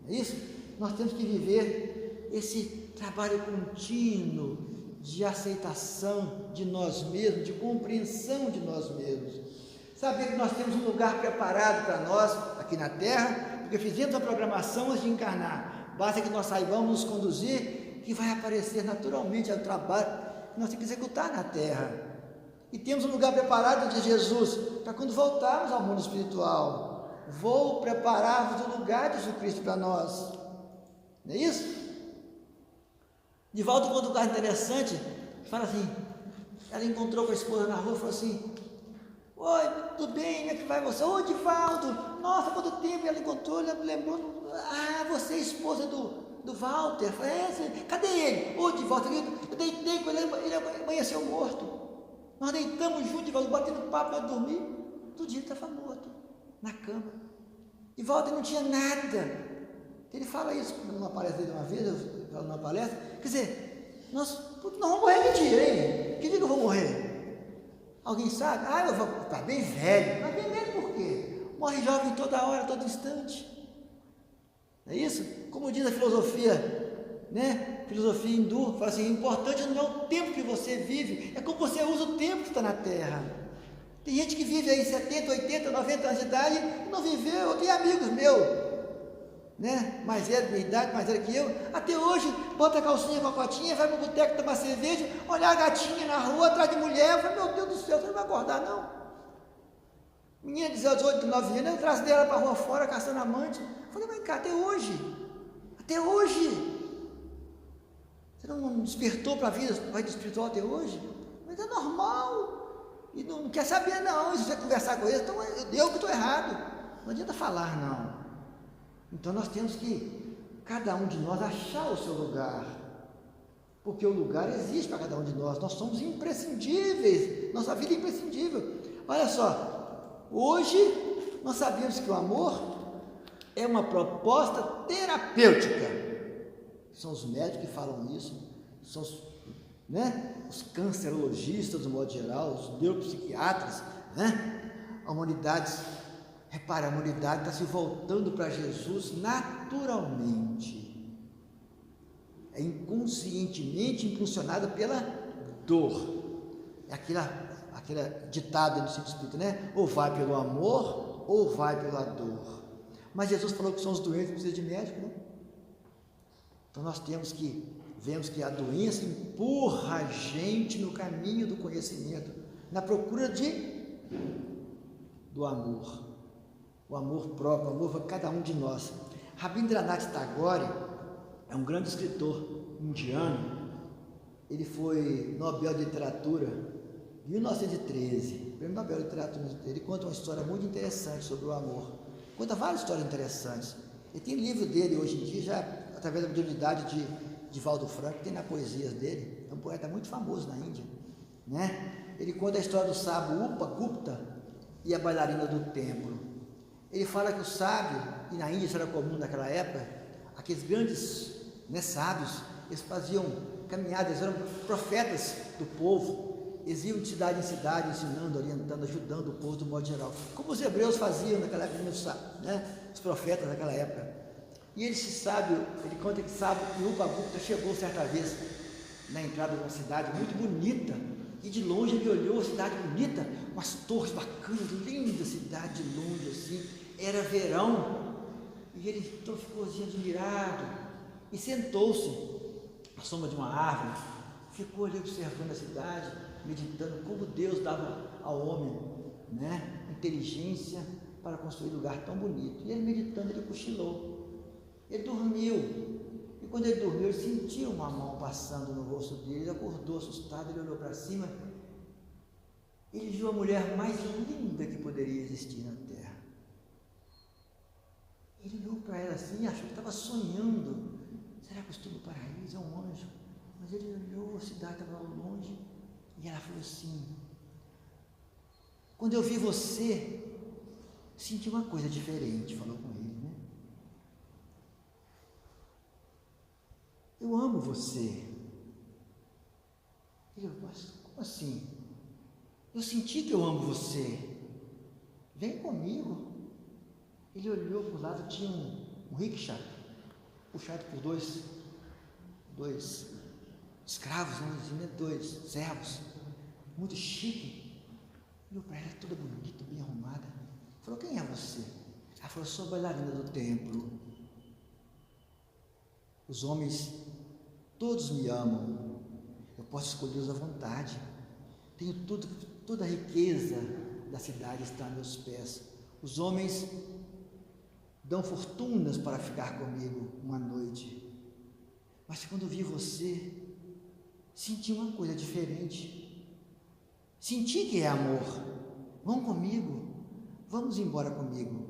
É isso? Nós temos que viver esse trabalho contínuo de aceitação de nós mesmos, de compreensão de nós mesmos. Saber que nós temos um lugar preparado para nós aqui na Terra, porque fizemos a programação antes de encarnar. Basta que nós saibamos nos conduzir, que vai aparecer naturalmente o trabalho que nós temos que executar na Terra. E temos um lugar preparado de Jesus, para quando voltarmos ao mundo espiritual. Vou preparar-vos o lugar de Jesus Cristo para nós. Não é isso? Divaldo conta um caso interessante, fala assim, ela encontrou com a esposa na rua e falou assim, oi, tudo bem, como é que vai você? Ô, Divaldo, nossa, quanto tempo. Ela encontrou, ela lembrou, você é esposa do Walter. Eu falei, cadê ele? Ô, Divaldo, eu deitei com ele, ele amanheceu morto. Nós deitamos juntos, Divaldo, batendo papo para dormir, todo dia ele estava morto, na cama. Divaldo não tinha nada. Ele fala isso numa palestra dele uma vez, eu falo numa palestra, quer dizer, nós vamos morrer que dia, hein? Que dia que eu vou morrer? Alguém sabe? Eu vou estar bem velho. Mas bem velho por quê? Morre jovem toda hora, todo instante. Não é isso? Como diz a filosofia, né? Filosofia hindu, fala assim, o importante não é o tempo que você vive, é como você usa o tempo que está na Terra. Tem gente que vive aí 70, 80, 90 anos de idade e não viveu. Eu tenho amigos meus, né? Mais velho, minha idade, mais velho que eu, até hoje, bota a calcinha com a cotinha, vai pro boteco tomar cerveja, olhar a gatinha na rua, atrás de mulher, eu falo, meu Deus do céu, você não vai acordar não? Menina de 18, 19 anos, eu trazo dela para a rua fora, caçando amante. Eu falei, mas cá, até hoje, você não despertou para a vida espiritual até hoje? Mas é normal, e não quer saber não, e se você conversar com ele, então eu que estou errado, não adianta falar não. Então nós temos que, cada um de nós, achar o seu lugar, porque o lugar existe para cada um de nós somos imprescindíveis, nossa vida é imprescindível. Olha só, hoje nós sabemos que o amor é uma proposta terapêutica. São os médicos que falam isso, são os cancerologistas, do modo geral, os neuropsiquiatras, A humanidade, repara, a humanidade está se voltando para Jesus naturalmente. É inconscientemente impulsionada pela dor. É aquele ditado do Centro Espírita, ou vai pelo amor, ou vai pela dor. Mas Jesus falou que são os doentes que precisam de médico, né? Então nós vemos que a doença empurra a gente no caminho do conhecimento, na procura do amor, o amor próprio, o amor para cada um de nós. Rabindranath Tagore é um grande escritor indiano, ele foi Nobel de Literatura em 1913, prêmio Nobel de Literatura. Ele conta uma história muito interessante sobre o amor, conta várias histórias interessantes. Ele tem livro dele hoje em dia, já através da mediunidade de Valdo Franco, tem na poesias dele, é um poeta muito famoso na Índia, Ele conta a história do sábio Upagupta e a bailarina do templo. Ele fala que o sábio, e na Índia isso era comum naquela época, aqueles grandes sábios, eles faziam caminhadas, eles eram profetas do povo, eles iam de cidade em cidade, ensinando, orientando, ajudando o povo do modo geral, como os hebreus faziam naquela época, os profetas daquela época. E ele conta que sábio que Upagupta chegou certa vez na entrada de uma cidade muito bonita, e de longe ele olhou a cidade bonita, umas torres bacanas, linda cidade de longe assim, era verão, e ele então ficou assim admirado, e sentou-se à sombra de uma árvore, ficou ali observando a cidade, meditando como Deus dava ao homem, inteligência para construir um lugar tão bonito. E ele meditando, ele cochilou, ele dormiu, e quando ele dormiu, ele sentiu uma mão passando no rosto dele, ele acordou assustado, ele olhou para cima, ele viu a mulher mais linda que poderia existir na terra. Ele olhou para ela assim, achou que estava sonhando. Será que eu estou no paraíso? É um anjo. Mas ele olhou, a cidade estava lá longe, e ela falou assim: quando eu vi você, senti uma coisa diferente. Falou com ele, eu amo você. Ele falou: mas como assim? Eu senti que eu amo você. Vem comigo. Ele olhou para o lado, tinha um rickshaw, puxado por dois escravos, dois servos, muito chique. Olhou para ela, toda bonita, bem arrumada. Falou: quem é você? Ela falou: sou bailarina do templo. Os homens todos me amam, eu posso escolhê-los à vontade, tenho toda a riqueza da cidade está a meus pés. Os homens dão fortunas para ficar comigo uma noite, mas quando vi você, senti uma coisa diferente, senti que é amor. Vão comigo, vamos embora comigo.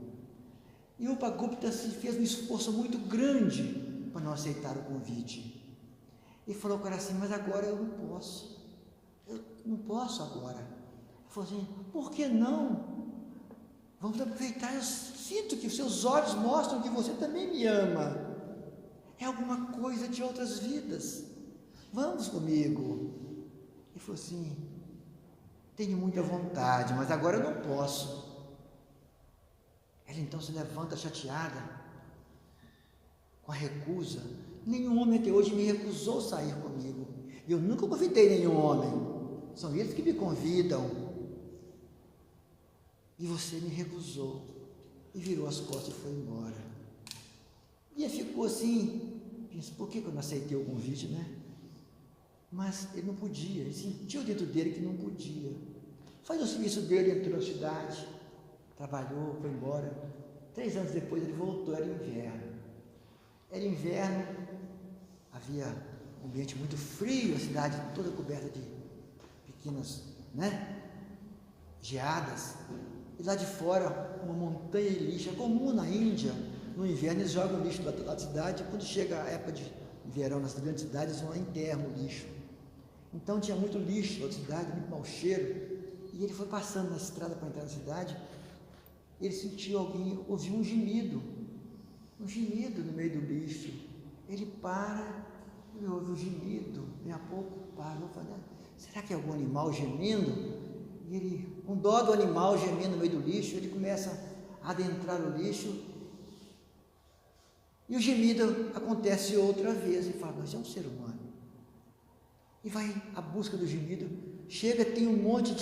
E o Upagupta fez um esforço muito grande para não aceitar o convite, e falou com ela assim: mas agora eu não posso agora. Ele falou assim: por que não? Vamos aproveitar, eu sinto que os seus olhos mostram que você também me ama, é alguma coisa de outras vidas, vamos comigo. Ele falou assim: tenho muita vontade, mas agora eu não posso. Ela então se levanta chateada com a recusa. Nenhum homem até hoje me recusou sair comigo, eu nunca convidei nenhum homem, são eles que me convidam. E você me recusou, e virou as costas e foi embora. E ele ficou assim, pensou: por que eu não aceitei o convite, Mas ele não podia, ele sentiu dentro dele que não podia. Faz o serviço dele, entrou na cidade, trabalhou, foi embora. 3 anos depois ele voltou, era inverno. Era inverno, havia um ambiente muito frio, a cidade toda coberta de pequenas, geadas. E lá de fora, uma montanha de lixo. É comum na Índia, no inverno eles jogam lixo do lado da cidade, quando chega a época de verão nas grandes cidades, eles vão lá e enterram o lixo. Então tinha muito lixo na cidade, muito mau cheiro. E ele foi passando na estrada para entrar na cidade, ele sentiu ouviu um gemido no meio do lixo. Ele para, ele ouve um gemido, daqui a pouco parou, falou, será que é algum animal gemendo? E ele, com dó do animal gemendo no meio do lixo, ele começa a adentrar o lixo, e o gemido acontece outra vez, e fala, mas é um ser humano. E vai à busca do gemido, chega, tem um monte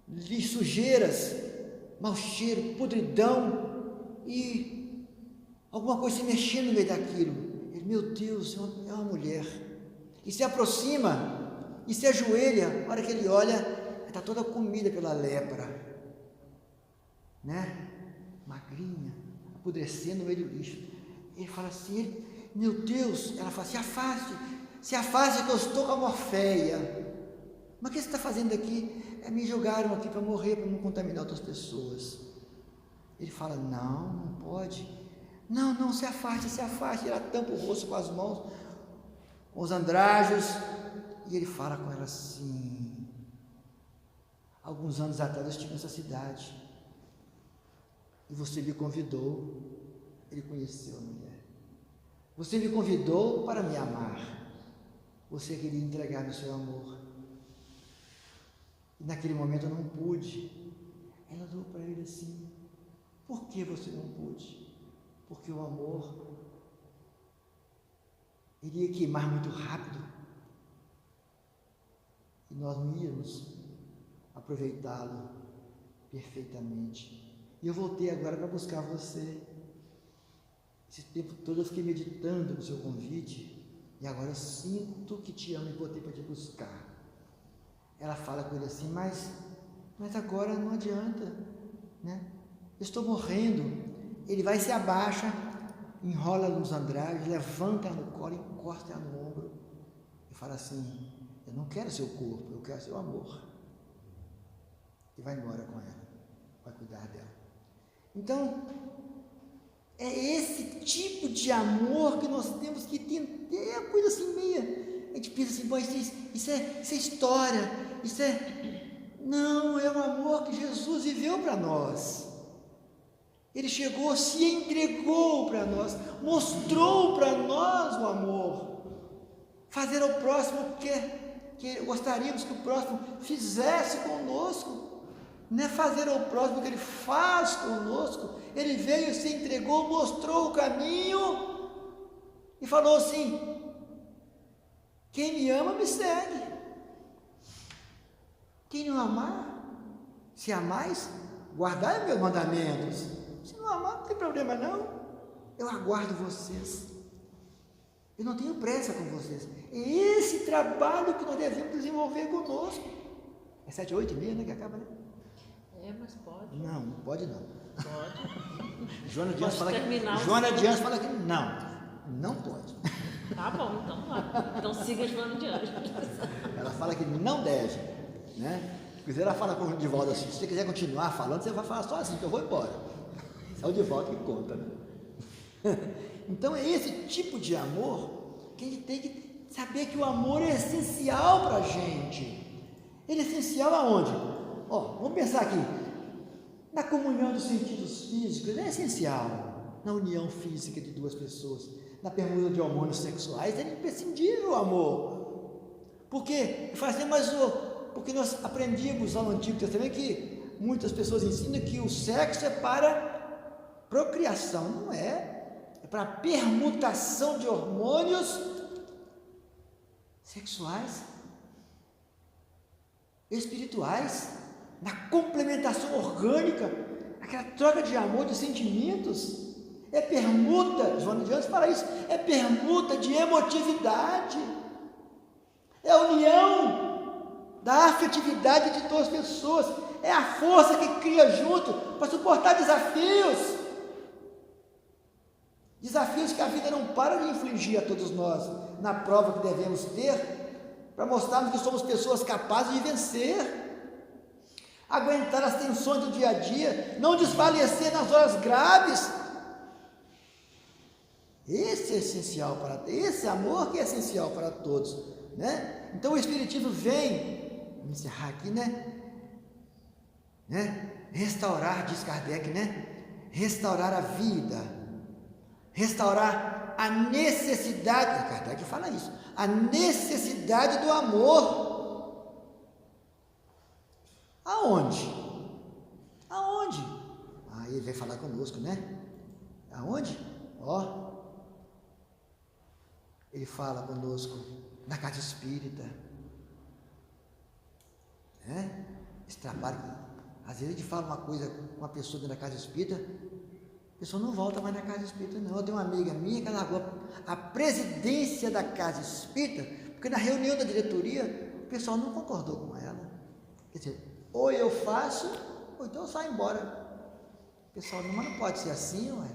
de sujeiras, mau cheiro, podridão, e alguma coisa se mexendo no meio daquilo. Ele, meu Deus, é uma mulher. E se aproxima, e se ajoelha, a hora que ele olha, está toda comida pela lepra, magrinha, apodrecendo no meio do lixo. Ele fala assim, meu Deus, ela fala, se afaste que eu estou com a morféia. Mas o que você está fazendo aqui? Me jogaram aqui para morrer, para não contaminar outras pessoas. Ele fala, não pode. Não, se afaste. Ela tampa o rosto com as mãos, com os andrajos, e ele fala com ela assim, alguns anos atrás eu estive nessa cidade, e você me convidou, ele conheceu a mulher, você me convidou para me amar, você queria entregar-me o seu amor, e naquele momento eu não pude. Ela olhou para ele assim, por que você não pôde? Porque o amor iria queimar muito rápido, e nós não íamos aproveitá-lo perfeitamente. E eu voltei agora para buscar você. Esse tempo todo eu fiquei meditando no seu convite, e agora eu sinto que te amo e voltei para te buscar. Ela fala com ele assim, mas agora não adianta, Eu estou morrendo. Ele vai, se abaixa, enrola nos andrajos, levanta ela no colo, encosta ela no ombro e fala assim, eu não quero seu corpo, eu quero seu amor. E vai embora com ela, vai cuidar dela. Então, é esse tipo de amor que nós temos que ter. É uma coisa assim meia, a gente pensa assim, bom, isso é história, não, é o amor que Jesus viveu para nós. Ele chegou, se entregou para nós, mostrou para nós o amor. Fazer ao próximo o que gostaríamos que o próximo fizesse conosco. Não é fazer ao próximo o que ele faz conosco. Ele veio, se entregou, mostrou o caminho e falou assim, quem me ama me segue. Quem não amar, se amais, guardai meus mandamentos. Se não amar, não tem problema não, eu aguardo vocês, eu não tenho pressa com vocês. É esse trabalho que nós devemos desenvolver conosco. É 7h, 8h30, que acaba, Mas pode. Não pode não. Pode. Joana Dias fala que não pode. Tá bom, então vai. Então siga Joana Dias. Ela fala que não deve, Se quiser, ela fala com o Divaldo assim, se você quiser continuar falando, você vai falar só assim, que eu vou embora. É o Divaldo que conta, Então é esse tipo de amor que a gente tem que saber que o amor é essencial para a gente. Ele é essencial aonde? Vamos pensar aqui, na comunhão dos sentidos físicos, é essencial. Na união física de duas pessoas, na permuta de hormônios sexuais, é imprescindível o amor. Porque porque nós aprendemos lá no Antigo Testamento que muitas pessoas ensinam que o sexo é para procriação. Não é para permutação de hormônios sexuais, espirituais, na complementação orgânica, aquela troca de amor, de sentimentos. É permuta, Joana de Anjos fala isso, é permuta de emotividade, é união da afetividade de todas as pessoas. É a força que cria junto para suportar desafios. Desafios que a vida não para de infligir a todos nós, na prova que devemos ter, para mostrarmos que somos pessoas capazes de vencer, aguentar as tensões do dia a dia, não desfalecer nas horas graves. Esse é essencial esse amor que é essencial para todos, né? Então o Espiritismo vem, vamos encerrar aqui, restaurar, diz Kardec, restaurar a vida, restaurar a necessidade, Kardec fala isso, a necessidade do amor. Aonde? Aí ele vai falar conosco, aonde? Ele fala conosco na casa espírita, esse trabalho, às vezes a gente fala uma coisa com uma pessoa dentro da casa espírita, a pessoa não volta mais na casa espírita, não. Eu tenho uma amiga minha que ela largou a presidência da casa espírita, porque na reunião da diretoria, o pessoal não concordou com ela. Quer dizer, ou eu faço, ou então eu saio embora. O pessoal, mas não pode ser assim, ué.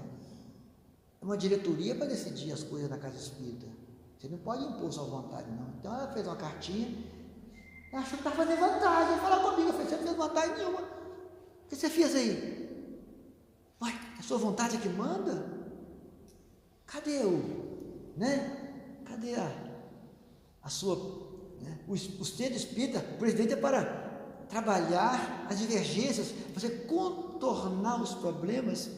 É uma diretoria para decidir as coisas na casa espírita. Você não pode impor sua vontade, não. Então ela fez uma cartinha, ela achou que estava fazendo vantagem. Ela falou comigo, eu falei, você não fez vantagem nenhuma. O que você fez aí? Uai, a sua vontade é que manda? Cadê cadê a sua, o centro espírita, o presidente é para trabalhar as divergências, você contornar os problemas,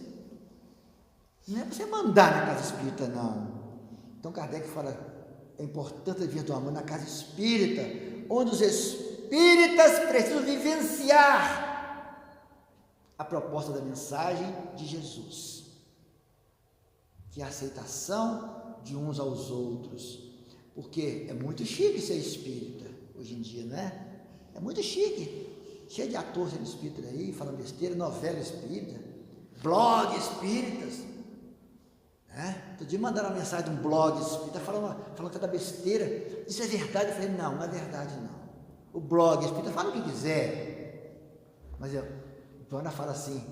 não é para você mandar na casa espírita, não. Então Kardec fala, é importante a vida do amor na casa espírita, onde os espíritas precisam vivenciar a proposta da mensagem de Jesus, que é a aceitação de uns aos outros, porque é muito chique ser espírita hoje em dia, é muito chique, cheio de ator sendo espírita aí, falando besteira, novela espírita, blog espíritas, Outro dia mandaram uma mensagem de um blog espírita falando cada besteira. Isso é verdade? Eu falei, não é verdade não. O blog espírita fala o que quiser, mas então ela fala assim,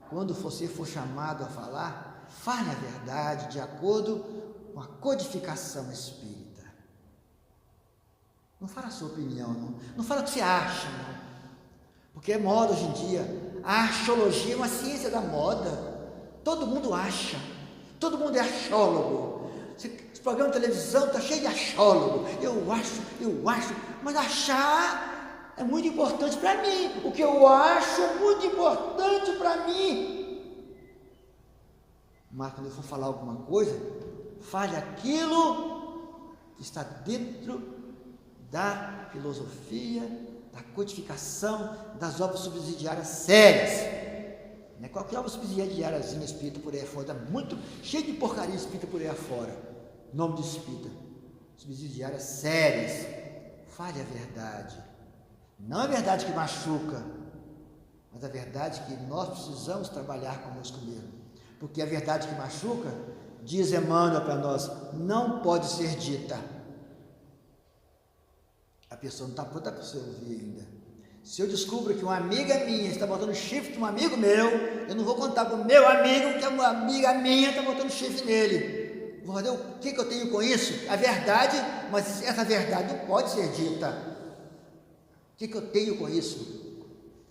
quando você for chamado a falar, fale a verdade de acordo com a codificação espírita. Não fala a sua opinião, não fala o que você acha, não. Porque é moda hoje em dia. A archeologia é uma ciência da moda. Todo mundo acha. Todo mundo é achólogo. Esse programa de televisão está cheio de achólogo. Eu acho. Mas achar é muito importante para mim. O que eu acho é muito importante para mim. Mas quando eu for falar alguma coisa, fale aquilo que está dentro da filosofia, da codificação, das obras subsidiárias sérias. Não é qualquer obra subsidiáriazinha espírita por aí afora, está muito cheio de porcaria espírita por aí afora. Nome de espírita. Subsidiárias sérias. Fale a verdade. Não a verdade que machuca, mas a verdade que nós precisamos trabalhar conosco mesmo. Porque a verdade que machuca, diz Emmanuel para nós, não pode ser dita. A pessoa não está pronta para você ouvir ainda. Se eu descubro que uma amiga minha está botando chifre de um amigo meu, eu não vou contar para o meu amigo que uma amiga minha está botando chifre nele. Vou fazer o que eu tenho com isso? A verdade, mas essa verdade não pode ser dita. O que eu tenho com isso?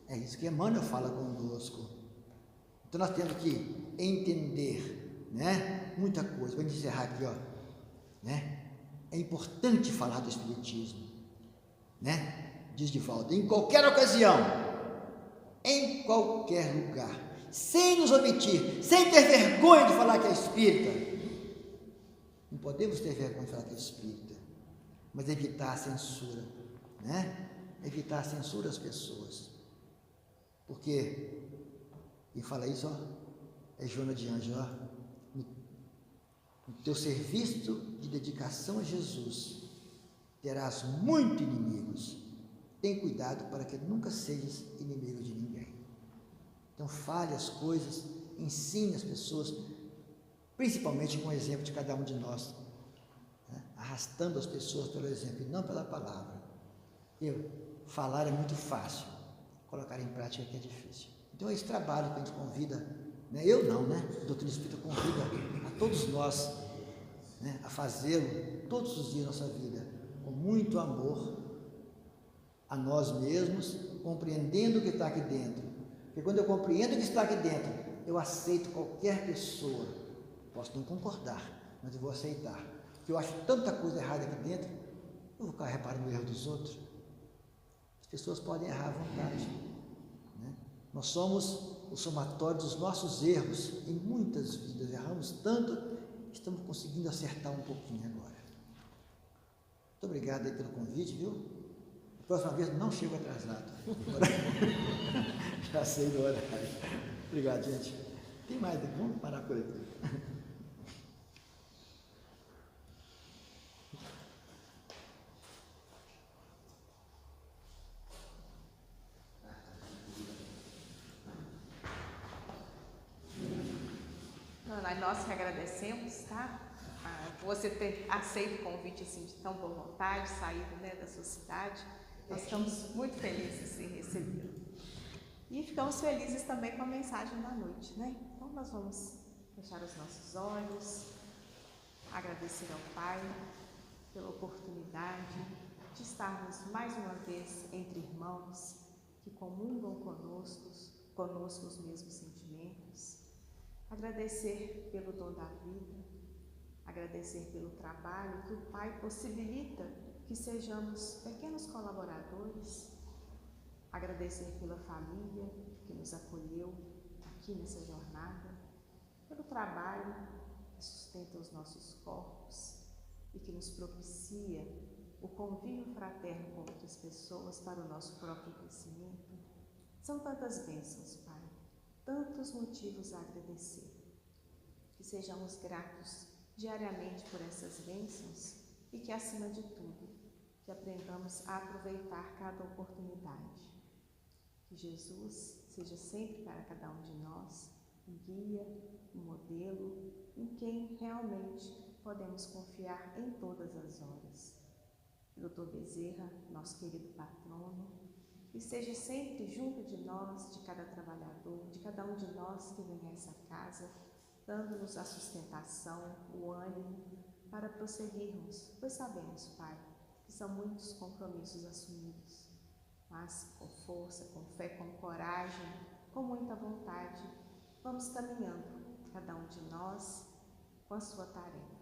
É isso que Emmanuel fala conosco. Então nós temos que entender, muita coisa. Vamos encerrar aqui, É importante falar do Espiritismo, Diz Divaldo, em qualquer ocasião, em qualquer lugar, sem nos omitir, sem ter vergonha de falar que é espírita. Não podemos ter vergonha de falar que é espírita, mas evitar a censura, Evitar a censura às pessoas. Porque, quem fala isso, é Joana de Anjos, no teu serviço de dedicação a Jesus, terás muitos inimigos. Tem cuidado para que nunca sejas inimigo de ninguém. Então fale as coisas, ensine as pessoas, principalmente com o exemplo de cada um de nós, arrastando as pessoas pelo exemplo e não pela palavra. Porque falar é muito fácil, colocar em prática que é difícil. Então, esse trabalho que a gente convida, né? Eu não, né? A doutrina espírita convida a todos nós, né? A fazê-lo todos os dias da nossa vida, com muito amor a nós mesmos, compreendendo o que está aqui dentro. Porque quando eu compreendo o que está aqui dentro, eu aceito qualquer pessoa. Posso não concordar, mas eu vou aceitar. Porque eu acho tanta coisa errada aqui dentro, eu vou ficar reparando no erro dos outros. As pessoas podem errar à vontade, né? Nós somos o somatório dos nossos erros. Em muitas vidas erramos tanto, estamos conseguindo acertar um pouquinho agora. Muito obrigado aí pelo convite, viu? A próxima vez não chego atrasado. Já sei do horário. Obrigado, gente. Tem mais? Vamos parar por aqui. Nós que agradecemos, tá? Você ter aceito o convite assim, de tão boa vontade, saído, né, da sua cidade. Nós estamos muito felizes em recebê-lo. E ficamos felizes também com a mensagem da noite, né? Então nós vamos fechar os nossos olhos, agradecer ao Pai pela oportunidade de estarmos mais uma vez entre irmãos que comungam conosco os mesmos sentimentos. Agradecer pelo dom da vida, agradecer pelo trabalho que o Pai possibilita que sejamos pequenos colaboradores, agradecer pela família que nos acolheu aqui nessa jornada, pelo trabalho que sustenta os nossos corpos e que nos propicia o convívio fraterno com outras pessoas para o nosso próprio crescimento. São tantas bênçãos, Pai, tantos motivos a agradecer. Que sejamos gratos diariamente por essas bênçãos e que, acima de tudo, que aprendamos a aproveitar cada oportunidade. Que Jesus seja sempre para cada um de nós um guia, um modelo, em quem realmente podemos confiar em todas as horas. Dr. Bezerra, nosso querido patrono, que esteja sempre junto de nós, de cada trabalhador, de cada um de nós que vem a essa casa, dando-nos a sustentação, o ânimo para prosseguirmos, pois sabemos, Pai, que são muitos compromissos assumidos, mas com força, com fé, com coragem, com muita vontade, vamos caminhando, cada um de nós, com a sua tarefa.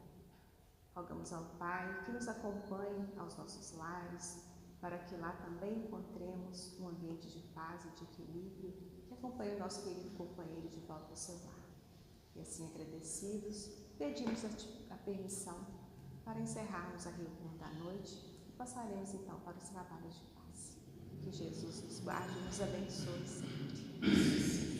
Rogamos ao Pai que nos acompanhe aos nossos lares, para que lá também encontremos um ambiente de paz e de equilíbrio, que acompanhe o nosso querido companheiro de volta ao seu lar. E assim, agradecidos, pedimos a permissão para encerrarmos a reunião da noite e passaremos então para os trabalhos de paz. Que Jesus nos guarde e nos abençoe sempre.